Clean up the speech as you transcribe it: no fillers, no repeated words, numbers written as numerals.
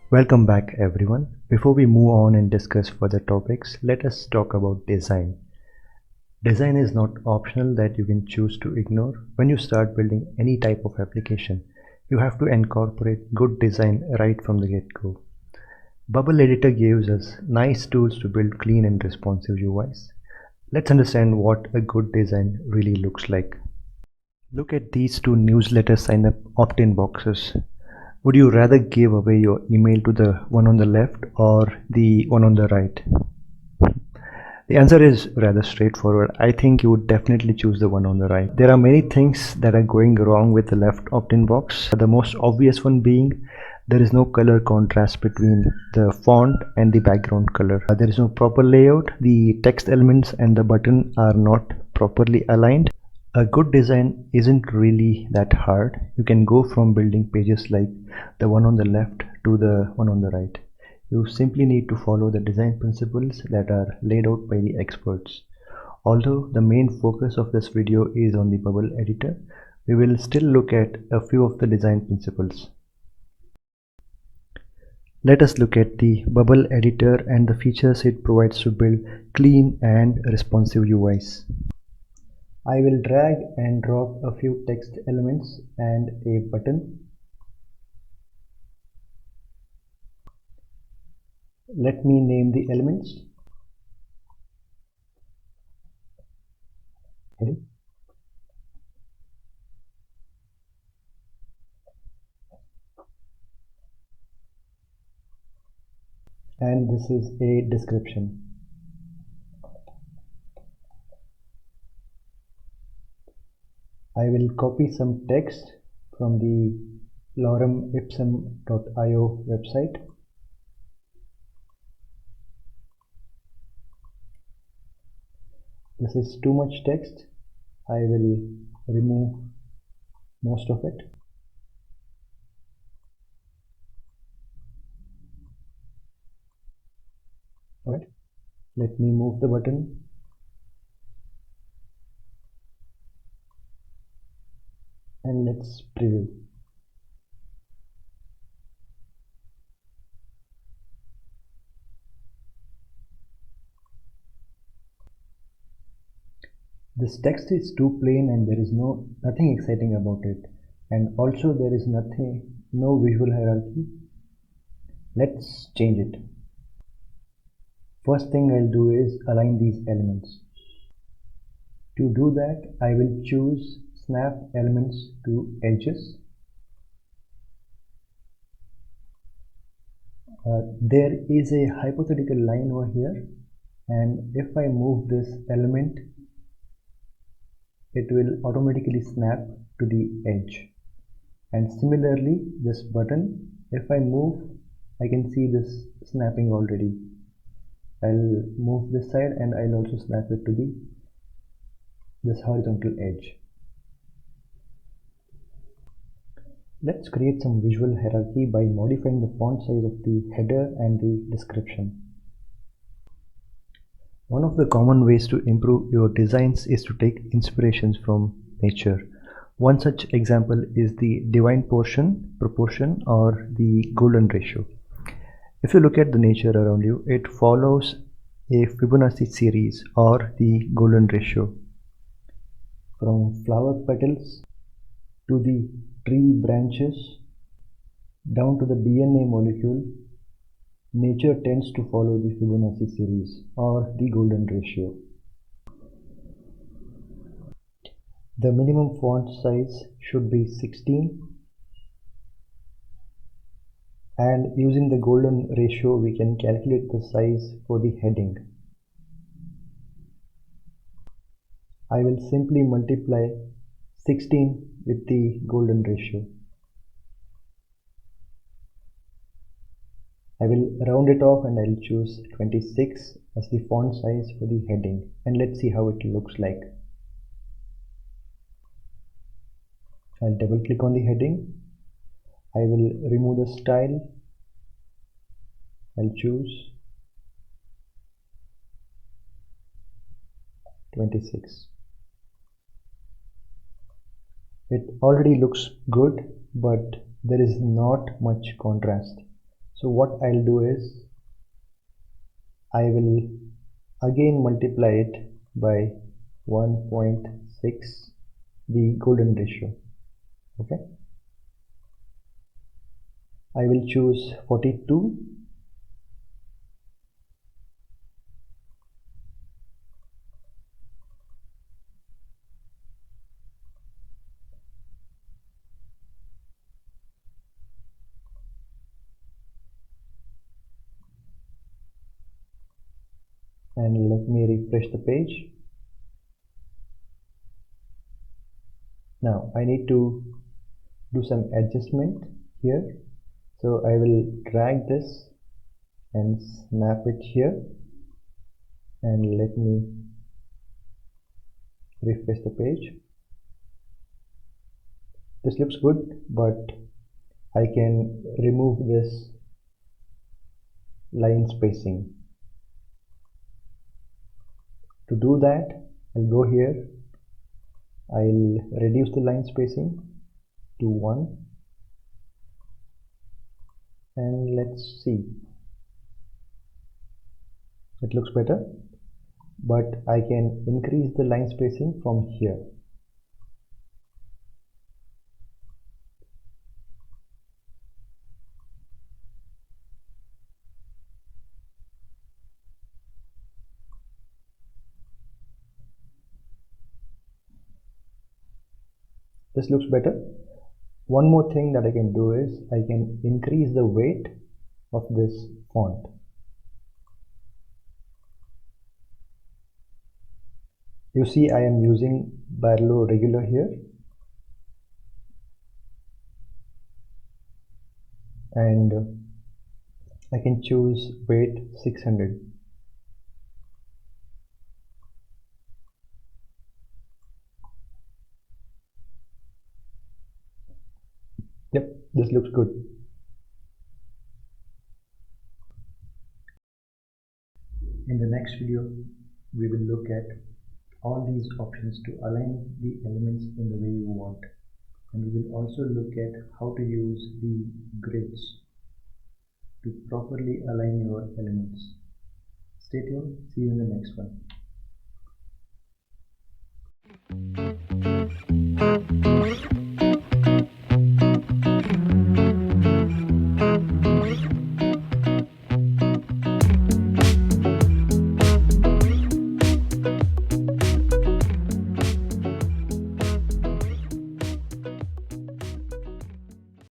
Welcome back everyone. Before we move on and discuss further topics, let us talk about design. Design is not optional that you can choose to ignore. When you start building any type of application, you have to incorporate good design right from the get-go. Bubble Editor gives us nice tools to build clean and responsive UIs. Let's understand what a good design really looks like. Look at these two newsletter sign-up opt-in boxes. Would you rather give away your email to the one on the left or the one on the right? The answer is rather straightforward. I think you would definitely choose the one on the right. There are many things that are going wrong with the left opt-in box. The most obvious one being there is no color contrast between the font and the background color. There is no proper layout. The text elements and the button are not properly aligned. A good design isn't really that hard. You can go from building pages like the one on the left to the one on the right. You simply need to follow the design principles that are laid out by the experts. Although the main focus of this video is on the Bubble Editor, we will still look at a few of the design principles. Let us look at the Bubble Editor and the features it provides to build clean and responsive UIs. I will drag and drop a few text elements and a button. Let me name the elements. Okay. And this is a description. I will copy some text from the loremipsum.io website. This is too much text. I will remove most of it. Alright, let me move the button. And let's preview. This text is too plain and there is nothing exciting about it, and also there is no visual hierarchy. Let's change it. First thing I'll do is align these elements. To do that, I will choose snap elements to edges. There is a hypothetical line over here, and if I move this element, it will automatically snap to the edge. And similarly, this button, if I move, I can see this snapping already. I'll move this side and I'll also snap it to this horizontal edge. Let's create some visual hierarchy by modifying the font size of the header and the description. One of the common ways to improve your designs is to take inspirations from nature. One such example is the divine proportion or the golden ratio. If you look at the nature around you, it follows a Fibonacci series or the golden ratio. From flower petals to the tree branches down to the DNA molecule, nature tends to follow the Fibonacci series or the golden ratio. The minimum font size should be 16, and using the golden ratio we can calculate the size for the heading. I will simply multiply 16 with the golden ratio. I will round it off and I'll choose 26 as the font size for the heading, and let's see how it looks like. I'll double click on the heading. I will remove the style. I'll choose 26. It already looks good, but there is not much contrast. So what I'll do is I will again multiply it by 1.6, the golden ratio. Okay, I will choose 42 and let me refresh the page. Now I need to do some adjustment here. So I will drag this and snap it here, and let me refresh the page. This looks good, but I can remove this line spacing. To do that, I'll go here, I'll reduce the line spacing to 1, and let's see. It looks better, but I can increase the line spacing from here. This looks better. One more thing that I can do is I can increase the weight of this font. You see I am using Barlow regular here, and I can choose weight 600. Yep, this looks good. In the next video, we will look at all these options to align the elements in the way you want. And we will also look at how to use the grids to properly align your elements. Stay tuned, see you in the next one.